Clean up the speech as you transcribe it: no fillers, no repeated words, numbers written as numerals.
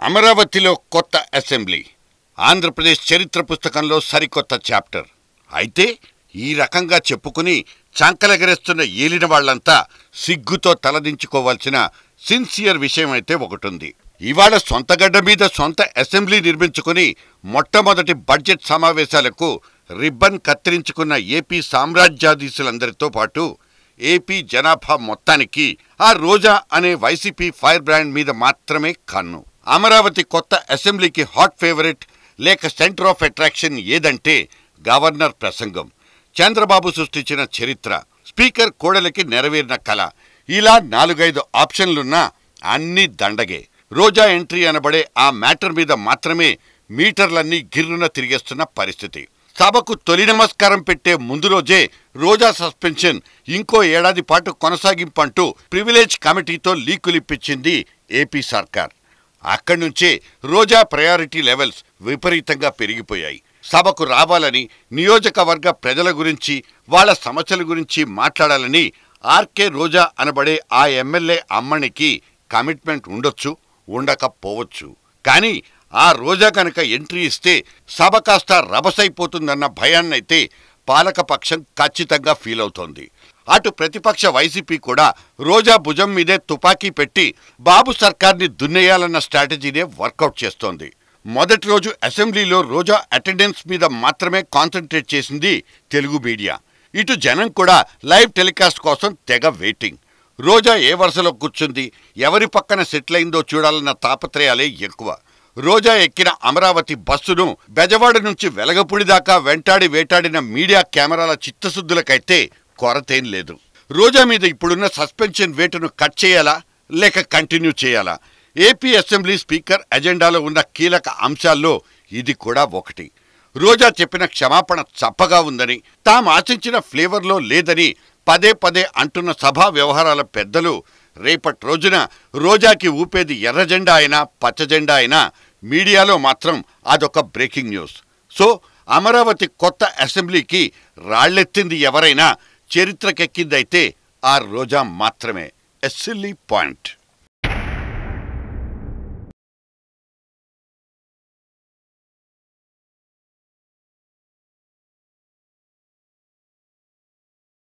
అమరావతిలో కొత్త అసెంబ్లీ. ఆంధ్రప్రదేశ్ చరిత్ర పుస్తకంలో సరికొత్త చాప్టర్. అయితే ఈ రకంగా చెప్పుకుని చంకలెగరేస్తున్న ఏలిన వాళ్లంతా సిగ్గుతో తలదించుకోవాల్సిన సిన్సియర్ విషయం అయితే ఒకటుంది. ఇవాళ సొంతగడ్డ మీద సొంత అసెంబ్లీ నిర్మించుకుని మొట్టమొదటి బడ్జెట్ సమావేశాలకు రిబ్బన్ కత్తిరించుకున్న ఏపీ సామ్రాజ్యాధీశులందరితో పాటు ఏపీ జనాభా మొత్తానికి ఆ రోజా అనే వైసీపీ ఫైర్ బ్రాండ్ మీద మాత్రమే కన్ను. అమరావతి కొత్త అసెంబ్లీకి హాట్ ఫేవరెట్ లేక సెంటర్ ఆఫ్ అట్రాక్షన్ ఏదంటే గవర్నర్ ప్రసంగం. చంద్రబాబు సృష్టించిన చరిత్ర, స్పీకర్ కోడలికి నెరవేరిన కళ, ఇలా 4-5 ఆప్షన్లున్నా అన్నీ దండగే. రోజా ఎంట్రీ అనబడే ఆ మ్యాటర్ మీద మాత్రమే మీటర్లన్నీ గిర్రున తిరిగేస్తున్న పరిస్థితి. సభకు తొలి నమస్కారం పెట్టే ముందు రోజే రోజా సస్పెన్షన్ ఇంకో ఏడాది పాటు కొనసాగింపంటూ ప్రివిలేజ్ కమిటీతో లీకులిప్పించింది ఏపీ సర్కార్. అక్కడి నుంచే రోజా ప్రయారిటీ లెవెల్స్ విపరీతంగా పెరిగిపోయాయి. సభకు రావాలని, నియోజకవర్గ ప్రజల గురించి, వాళ్ల సమస్యల గురించి మాట్లాడాలని ఆర్కే రోజా అనబడే ఆ ఎమ్మెల్యే అమ్మనికి కమిట్మెంట్ ఉండొచ్చు, ఉండకపోవచ్చు. కానీ ఆ రోజా కనుక ఎంట్రీ ఇస్తే సభ కాస్త రభసైపోతుందన్న భయాన్నైతే పాలకపక్షం ఖచ్చితంగా ఫీల్ అవుతోంది. అటు ప్రతిపక్ష వైసీపీ కూడా రోజా భుజం మీదే తుపాకీ పెట్టి బాబు సర్కార్ని దున్నేయాలన్న స్ట్రాటజీనే వర్కౌట్ చేస్తోంది. మొదటి రోజు అసెంబ్లీలో రోజా అటెండెన్స్ మీద మాత్రమే కాన్సన్ట్రేట్ చేసింది తెలుగు మీడియా. ఇటు జనం కూడా లైవ్ టెలికాస్ట్ కోసం తెగ వెయిటింగ్. రోజా ఏ వరుసలో కూర్చుంది, ఎవరి పక్కన సెటిల్ అయిందో చూడాలన్న తాపత్రయాలే ఎక్కువ. రోజా ఎక్కిన అమరావతి బస్సును బెజవాడ నుంచి వెలగపూడి దాకా వెంటాడి వేటాడిన మీడియా కెమెరాల చిత్తశుద్ధులకైతే కొరతేం లేదు. రోజా మీద ఇప్పుడున్న సస్పెన్షన్ వేటును కట్ చేయాలా లేక కంటిన్యూ చేయాలా? ఏపీ అసెంబ్లీ స్పీకర్ ఎజెండాలో ఉన్న కీలక అంశాల్లో ఇది కూడా ఒకటి. రోజా చెప్పిన క్షమాపణ చప్పగా ఉందని, తాము ఆశించిన ఫ్లేవర్లో లేదని పదే పదే అంటున్న సభా వ్యవహారాల పెద్దలు రేపటి రోజున రోజాకి ఊపేది ఎర్రజెండా అయినా పచ్చజెండా అయినా మీడియాలో మాత్రం అదొక బ్రేకింగ్ న్యూస్. సో అమరావతి కొత్త అసెంబ్లీకి రాళ్లెత్తింది ఎవరైనా చరిత్రకెక్కిందైతే ఆ రోజా మాత్రమే. ఎ సిల్లీ పాయింట్.